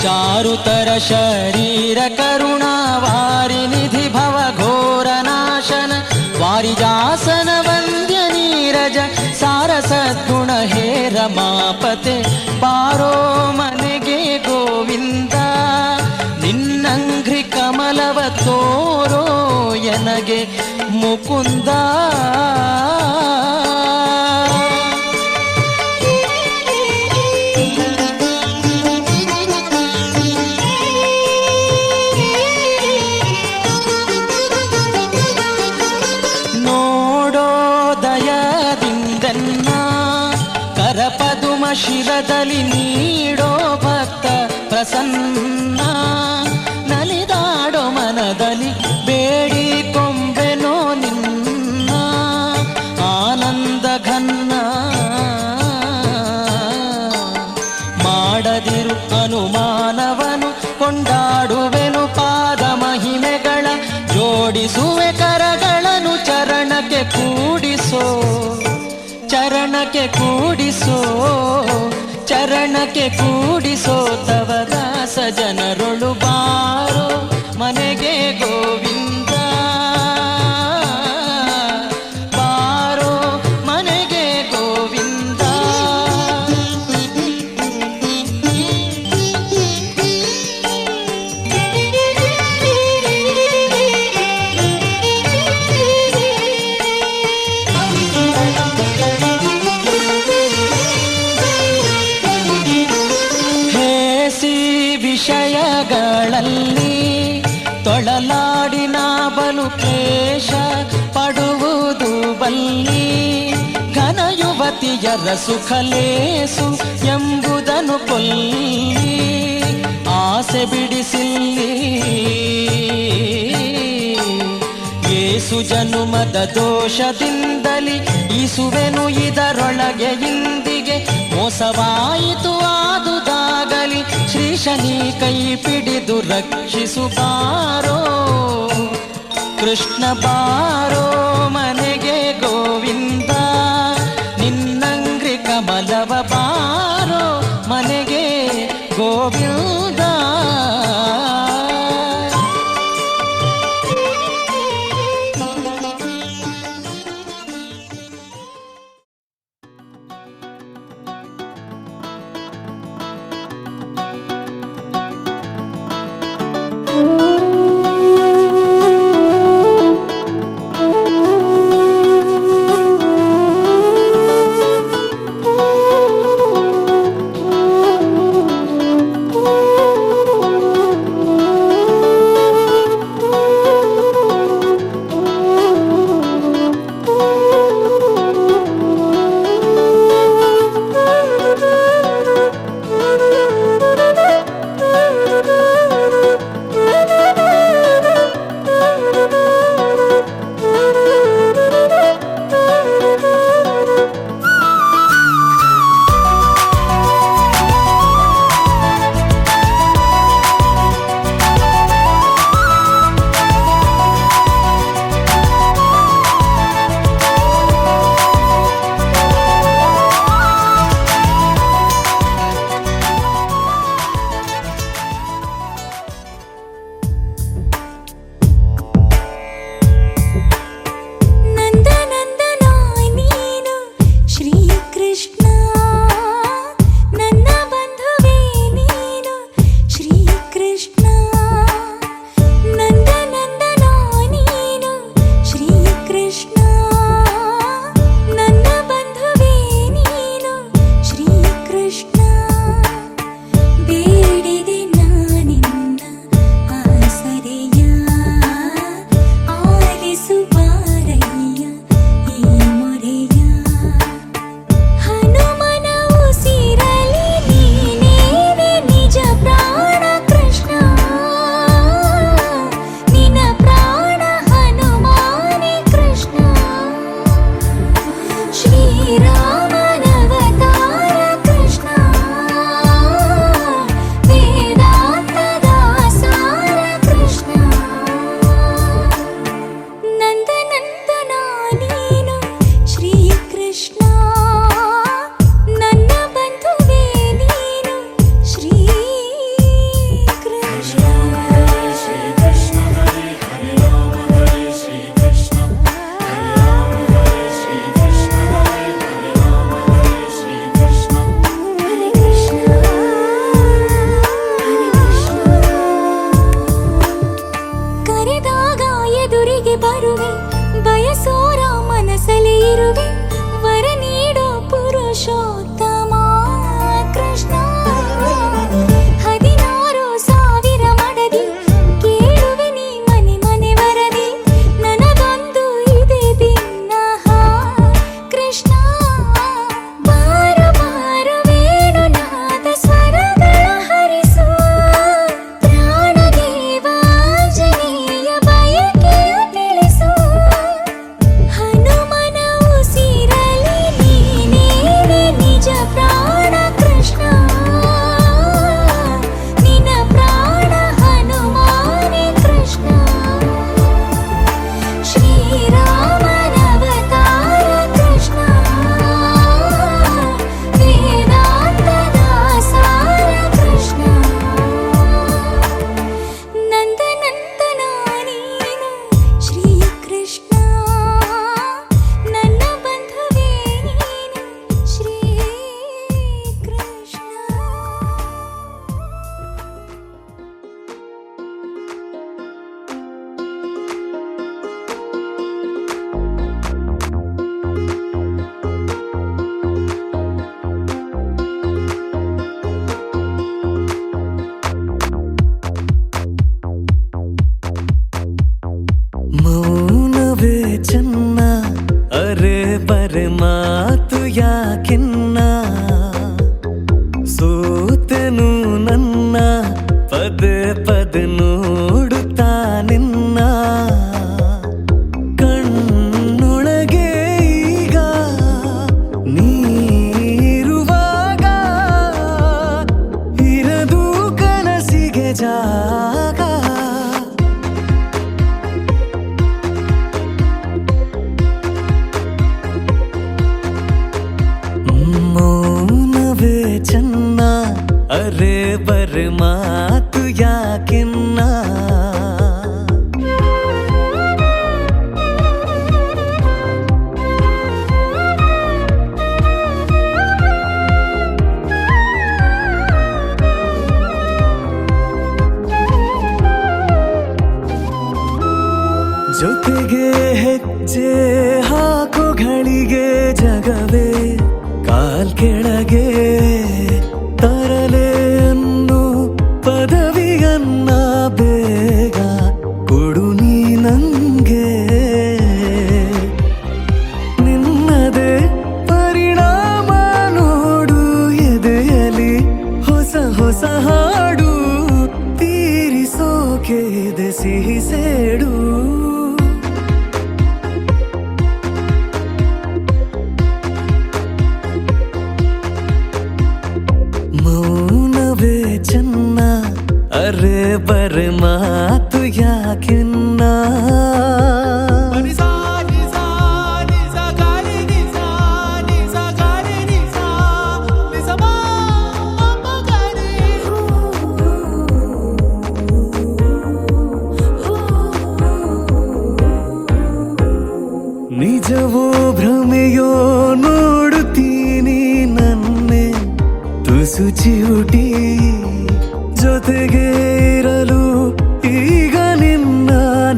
ಚಾರುತರ ಶರೀರ ಕರುಣಾವಾರಿ ನಿಧಿ ಭವ ಘೋರ ನಾಶನ ವಾರಿಜಾಸನ ವಂದ್ಯ ನೀರಜ ಸಾರಸದ್ಗುಣ ಹೇ ರಮಾಪತೆ ಬಾರೋ ಮನೆಗೆ ಗೋವಿಂದ ನಿನ್ನಂಘ್ರಿ ಕಮಲವ ತೋರೋ ಎನಗೆ ಮುಕುಂದ ನೋಡೋ ದಯದಿಂದನ್ನ ಕರಪದುಮ ಶಿರದಲ್ಲಿ ನೀಡೋ ಭಕ್ತ ಪ್ರಸನ್ನ ನಲಿದಾಡೋ ಮನದಲ್ಲಿ ಬೇಡಿ ಕೊಂಬೆನೋ ನಿನ್ನ ಆನಂದ ಘನ್ನ ಮಾಡದಿರು ಅನುಮಾನವನು ಕೊಂಡಾಡುವೆನು ಪಾದ ಮಹಿಮೆಗಳ ಜೋಡಿಸುವೆ ಕರಗಳನ್ನು ಚರಣಕ್ಕೆ ಕೂಡಿಸೋ ಚರಣಕ್ಕೆ ಕೂಡಿಸೋ ಚರಣಕ್ಕೆ ಕೂಡಿಸೋ ತವ ದಾಸ ಜನರೊಳು ಬಾರೋ ಮನೆಗೆ ಗೋವಿಂದ ಬಾರೋ ಮನೆಗೆ ಗೋವಿಂದ ವಿಷಯಗಳಲ್ಲಿ ತೊಳಲಾಡಿನ ಬಲು ಕ್ಲೇಶ ಪಡುವುದು ಬಲ್ಲಿ ಘನ ಯುವತಿಯರ ಸುಖಲೇಸು ಎಂಬುದನ್ನು ಕೊಲ್ಲಿ ಆಸೆ ಬಿಡಿಸಿಲ್ಲಿ ಏಸು ಜನುಮದ ದೋಷದಿಂದಲಿ ಈಸುವೆನು ಇದರೊಳಗೆ ಇಂದಿಗೆ ಮೋಸವಾಯಿತು ಆದುದಾಗಲಿ ಶ್ರೀ ಶನಿ ಕೈ ಪಿಡಿದು ರಕ್ಷಿಸು ಬಾರೋ ಕೃಷ್ಣ ಬಾರೋ ಮನೆಗೆ ಗೋವಿಂದ ನಿನ್ನಂಗ್ರಿ ಕಮಲವ ಬಾರೋ ಮನೆಗೆ ಗೋವಿಂದ ಯಾಕಿನ್ನ ಸೋತೆನು ನನ್ನ ಪದೇ ಪದೇ ನೋಡುತ್ತಾ ನಿನ್ನ ಕಣ್ಣೊಳಗೆ ಈಗ ನೀರುವಾಗ ಇರದು ಕನಸಿಗೆ ಜಾಗ ಮೌನವೇ ಚೆನ್ನ ಅರೆ ಬರೆ ಮಾತು ಯಾಕಿನ್ನ ಜೊತೆಗೆ ಹೆಜ್ಜೆ ಹಾಕೋ ಘಳಿಗೆ ಜಗವೇ ಕಾಲ್ ಕೆಳಗೆ ತರಲೆ ಅನ್ನು ಪದವಿಯನ್ನ ಬೇಗ ಕೊಡು ನೀ ನಂಗೆ ನಿನ್ನದೇ ಪರಿಣಾಮ ನೋಡು ಎದೆಯಲಿ ಹೊಸ ಹೊಸ ಹಾಡು ತೀರಿಸೋಕೆ ಇದೆ ಸಿಹಿ ಸೇಡು ಮೌನವೇ ಚೆನ್ನ ಅರೆ ಬರೆ ಮಾತು ಯಾಕಿನ್ನ ನಿಜವೋ ಭ್ರಮೆಯೋ ನೋಡುತ್ತೀನಿ ನನ್ನೆ ತುಸು ಚಿವುಟಿ ಜೊತೆಗೆ ಇರಲು ಈಗ ನಿನ್ನ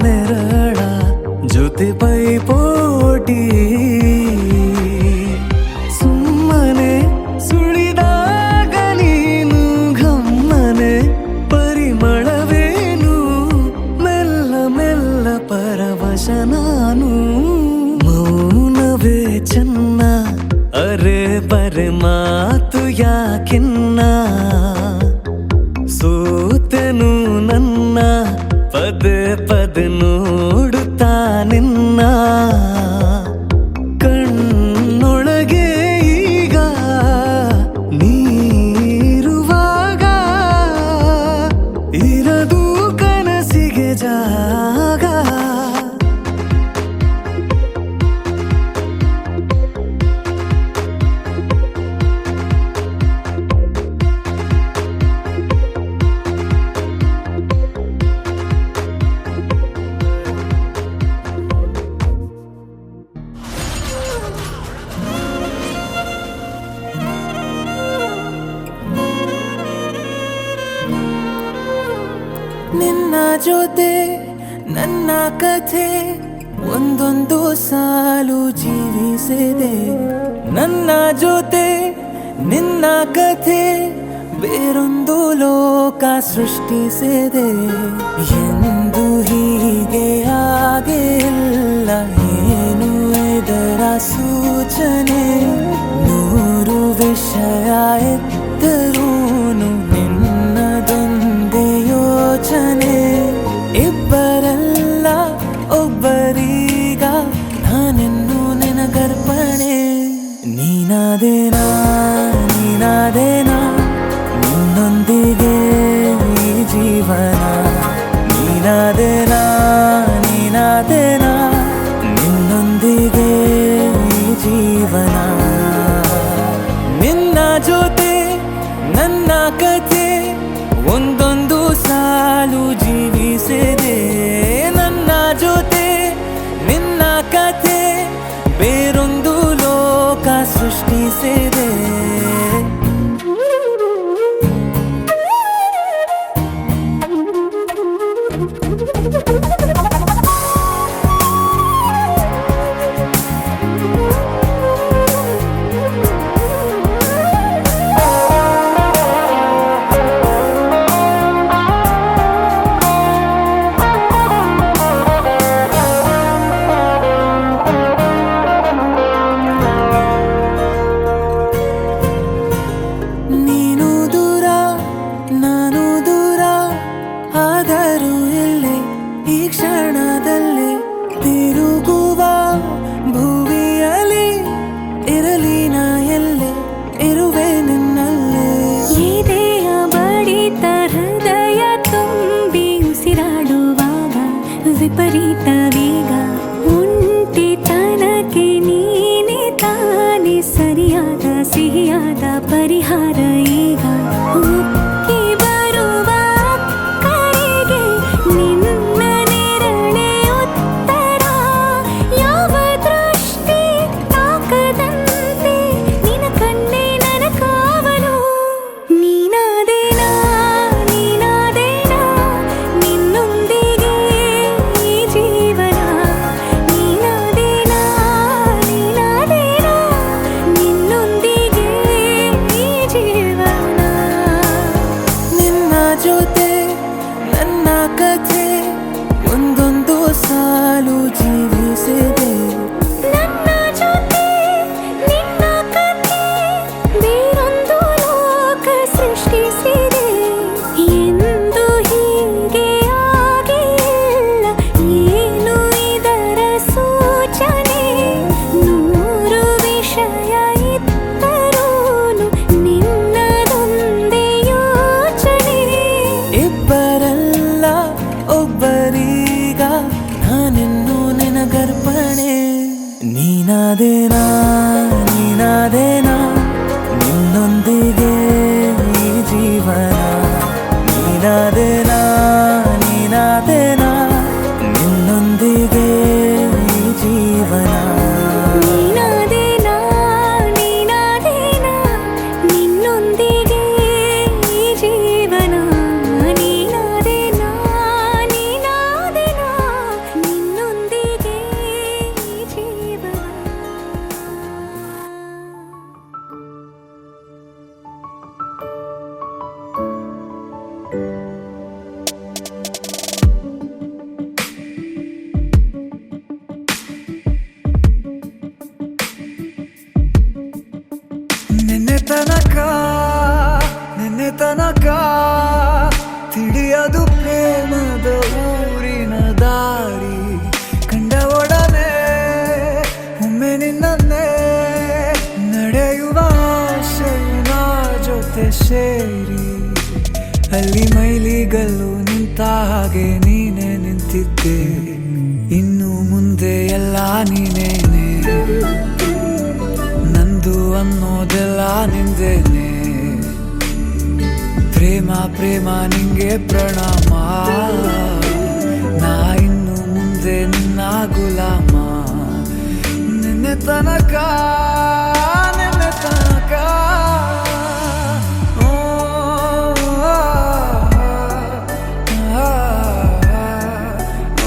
ನೆರಳ ಜೊತೆ ಪೈಪೋಟಿ ಸುಮ್ಮನೆ ಸುಳಿದಾಗ ನೀನು ಗಮ್ಮನೆ ಪರಿಮಳವೇನು ಮೆಲ್ಲ ಮೆಲ್ಲ ಪರವಶ ನಾನು ಮೌನವೇ ಚೆನ್ನ ಅರೆ ಬರೆ ಮಾತು ಯಾಕಿನ್ನ ಸೋತೆನು ನನ್ನ ಪದೇ ಪದೇ ನೋಡುತ್ತಾ ನಿನ್ನ ಕಣ್ಣೊಳಗೆ ಈಗ ನೀರುವಾಗ ಇರದು ಕನಸಿಗೆ ಜಾಗ ನಿನ್ನ ಜೊತೆ ನನ್ನ ಕಥೆ ಒಂದೊಂದು ಸಾಲು ಜೀವಿಸಿದೆ ನನ್ನ ಜೊತೆ ನಿನ್ನ ಕಥೆ ಬೇರೊಂದು ಲೋಕ ಸೃಷ್ಟಿಸಿದೆ ಎಂದು ಹೀಗೆ ಆಗಿಲ್ಲ ಏನು ಇದರ ಸೂಚನೆ ನೂರು ವಿಷಯ ಎತ್ತರೂನು ನಿನ್ನದೊಂದೇ ಯೋಚನೆ ಇಬ್ಬರಲ್ಲ ಒಬ್ಬರೀಗ ನಾನೆನ್ನು ನಿನಗರ್ಪಣೆ ನೀನಾದೇನಾ ನೀನಾದೇನಾ ನಿನ್ನೊಂದಿಗೆ ಈ ಜೀವನ ನೀನಾದೇನಾ ನೀನಾದೇನಾ ನಿನ್ನೊಂದಿಗೆ ಈ ಜೀವನ ನಿನ್ನ ಜೊತೆ ನನ್ನ ಕಥೆ ಒಂದೊಂದು ಸಾಲು ಜೀವಿಸಿದೆ ನನ್ನ ಜೊತೆ ನಿನ್ನ ಕಥೆ ಬೇರೊಂದು ಲೋಕ ಸೃಷ್ಟಿಸಿದೆ ಸಿಹಿಯಾದ ಪರಿಹಾರ ಈಗ ಉಕ್ಕಿ ಬರುವ ಕರೆಗೆ ನಿನ್ನ ನೆರಳೆ ಉತ್ತರ ಯಾವ ದೃಷ್ಟಿ ತಾಕದಂತೆ ನಿನ ಕಣ್ಣೆ ನನ್ನ ಕಾವಲು ನೀನಾದೇನಾ ನೀನಾದೇನಾ ನಿನ್ನೊಂದಿಗೆ ಈ ಜೀವನ ನೀನಾದೇನಾ ನೀನಾದೇನಾ ನಿನ್ನೊಂದಿಗೆ ಈ ಜೀವನ ನಿನ್ನ ಜೊತೆ ನನ್ನ ಕಥೆ ಒಂದೊಂದು ಸಾಲು ಜೀವಿಸಿದೆ ನನ್ನ ಜೊತೆ ನಿನ್ನ ಕಥೆ ಬೇರೊಂದು ಲೋಕ ಸೃಷ್ಟಿಸಿದೆ ಎಂದು ಹೀಗೆ ಆಗಿಲ್ಲ ಏನು ಇದರ ಸೂಚನೆ ನೂರು ವಿಷಯ ಇತ್ತರೂನು ನಿನ್ನದೊಂದೇ ಯೋಚನೆ ಇಬ್ಬರಲ್ಲ ಒಬ್ಬರೀಗ ನಾನಿನ್ನು ನಿನಗರ್ಪಣೆ ನೀನಾದೇನಾ ನೀನಾದೇನಾ ನಿನ್ನೊಂದಿಗೆ ಈ ಜೀವನ ನೀನಾದೇನಾ ನೀನಾದೇನಾ ನಿನ್ನೊಂದಿಗೆ ಈ ಜೀವನ ನೀನಾದೇನಾ ನೀನಾದೇನಾ ನಿನ್ನೊಂದಿಗೆ ಈ ಜೀವನ ನೀನಾದೇನಾ ನೀನಾದೇನಾ ನಿನ್ನೊಂದಿಗೆ ಈ ಜೀವನ ನಿನ್ನೆ ತನಕ ತಿಳಿಯದು ಪ್ರೇಮದ ಊರಿನ ದಾರಿ ಕಂಡ ಒಡನೆ ಒಮ್ಮೆ ನಿನ್ನೇ ನಡೆಯುವ ಆಸೆಯ ಜೊತೆ ಸೇರಿ ಅಲ್ಲಿ ಮೈಲಿಗಲ್ಲು ನಿಂತ ಹಾಗೆ ನೀನೆ ನಿಂತಿದ್ದೆ ಇನ್ನು ಮುಂದೆ ಎಲ್ಲ ನೀನೇನೆ ನಂದು ಅನ್ನೋದೆಲ್ಲ ನಿಂದೇನೆ ಪ್ರೇಮ ಪ್ರೇಮ ನಿಂಗೆ ಪ್ರಣಾಮ ನಾ ಇನ್ನು ಮುಂದೆ ನಿನ್ನ ಗುಲಾಮ ನಿನ್ನೆ ತನಕ ಓ, ಆ, ಆ,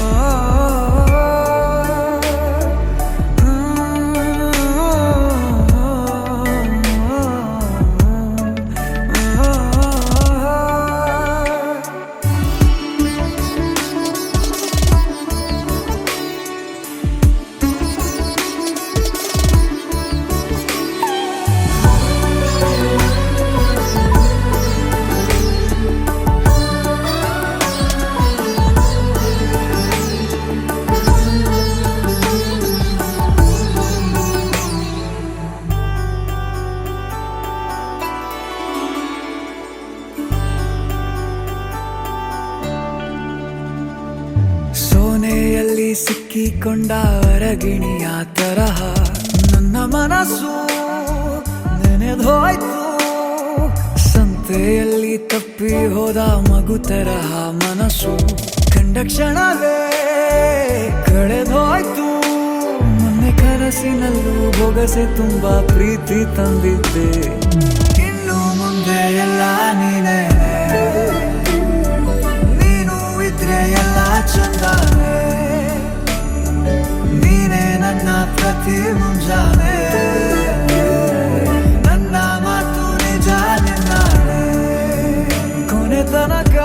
ಸೋನೆಯಲ್ಲಿ ಸಿಕ್ಕಿಕೊಂಡ ಹೊರಗಿಣಿಯ ತರಹ ನನ್ನ ಮನಸ್ಸು ನೆನೆದೋಯ್ತು ಸಂತೆಯಲ್ಲಿ ತಪ್ಪಿ ಹೋದ ಮಗು ತರಹ ಮನಸ್ಸು ಕಂಡ ಕ್ಷಣವೇ ಕಳೆದೋಯ್ತು ಮೊನ್ನೆ ಕನಸಿನಲ್ಲೂ ಬೊಗಸೆ ತುಂಬಾ ಪ್ರೀತಿ ತಂದಿದ್ದೆ ಇನ್ನು ಮುಂದೆ ಎಲ್ಲ ನೀನೇ ನೀನು ಇದ್ರೆ ಎಲ್ಲ ಚಂದಾನೆ ನೀನೇ ನನ್ನ ಪ್ರತಿ ಮುಂಜಾನೆ ನನ್ನ ಮಾತು ನಿಜ ನಿನ್ನಾಳೆ ಕೊನೆ ತನಕ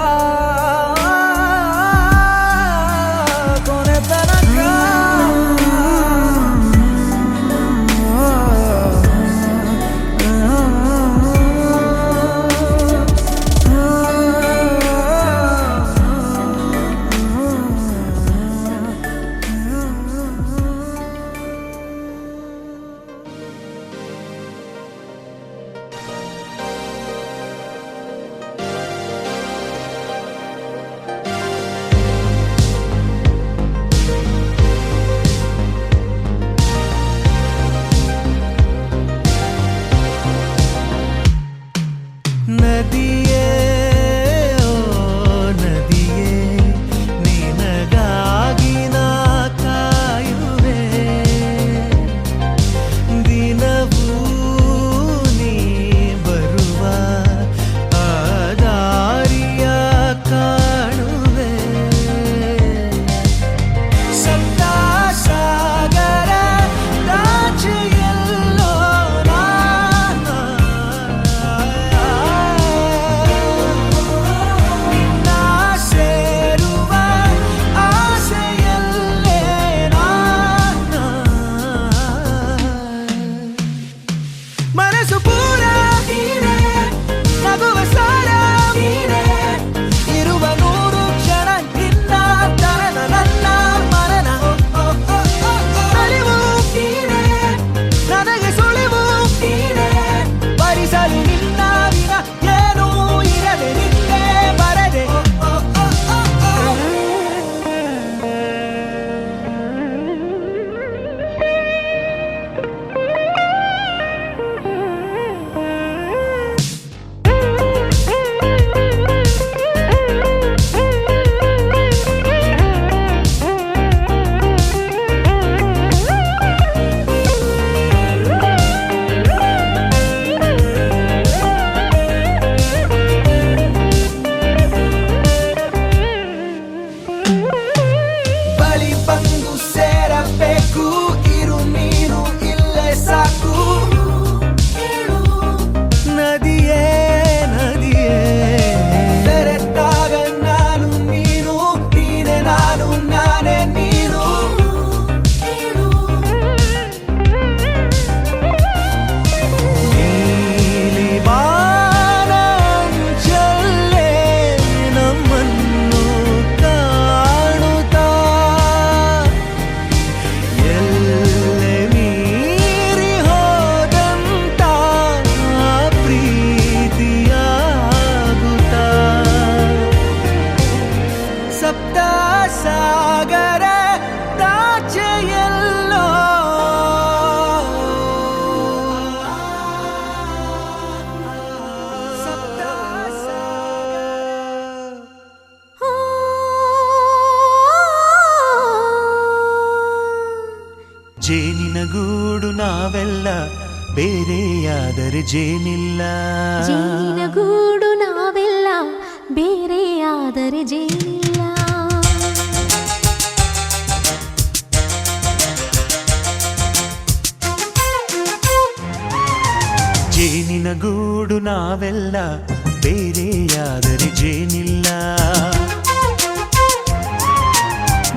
ಕನಸು ಪೂರ ನೀನೇ, ನಗುವ ಸಾರ ನೀನೇ, ಇರುವ 100 ಕ್ಷಣ ನಿನ್ನ ತರನ ನನ್ನ ಮರಣ ಅರಿವು ನೀನೇ, ನನಗೆ ಸುಳಿವು ನೀನೇ, ಭರಿಸಲು ನಿನ್ನ ವಿನ ಏನೂ ಇರದೆ ನಿನ್ನೆ ಬರದೆ ಬಳಿ ಬಂದು ಸೇರಬೇಕು, ಇರು ನೀನು ಇಲ್ಲೇ ಸಾಕು, ನದಿಯೇ ನದಿಯೇ ಬೆರೆತಾಗ ನಾನು ನೀನು, ನೀನೆ ನಾನು ನಾನೇ ನೀನು, ನೀಲಿ ಬಾನಂಚಲ್ಲೇ ನಮ್ಮನ್ನು ಕಾಣುತ್ತಾ ಎಲ್ಲೆ ಮೀರಿ ಹೋದಂತ ಪ್ರೀತಿಯಾಗುತ್ತಾ ಸಪ್ತ ಸಾಗರ ದಾಚೆಯಲ್ಲೋ ಸಪ್ತ ಜೇನಿನ ಗೂಡು ನಾವೆಲ್ಲ ಬೇರೆಯಾದರೆ ಜೇನಿಲ್ಲ, ಜೇನಿನ ಗೂಡು ನಾವೆಲ್ಲ ಬೇರೆಯಾದರೆ ಜೇನಿಲ್ಲ. ಜೇನಿನ ಗೂಡು ನಾವೆಲ್ಲ ಬೇರೆಯಾದರೆ ಜೇನಿಲ್ಲ,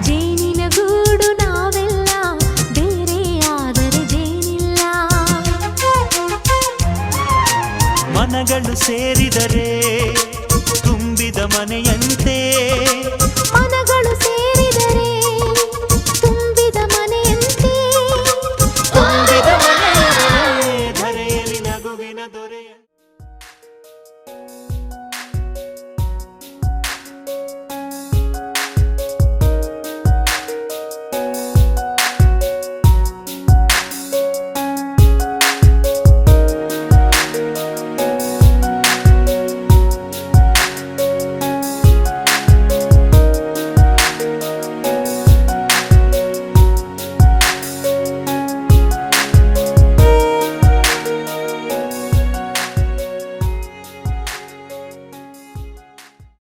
ಜೇನಿನ ಗೂಡು ನಾವೆಲ್ಲ ಬೇರೆಯಾದರೆ ಜೇನಿಲ್ಲ. ಮನಗಳು ಸೇರಿದರೆ ತುಂಬಿದ ಮನೆಯಂತೆ, ಮನಗಳು ಸೇರಿ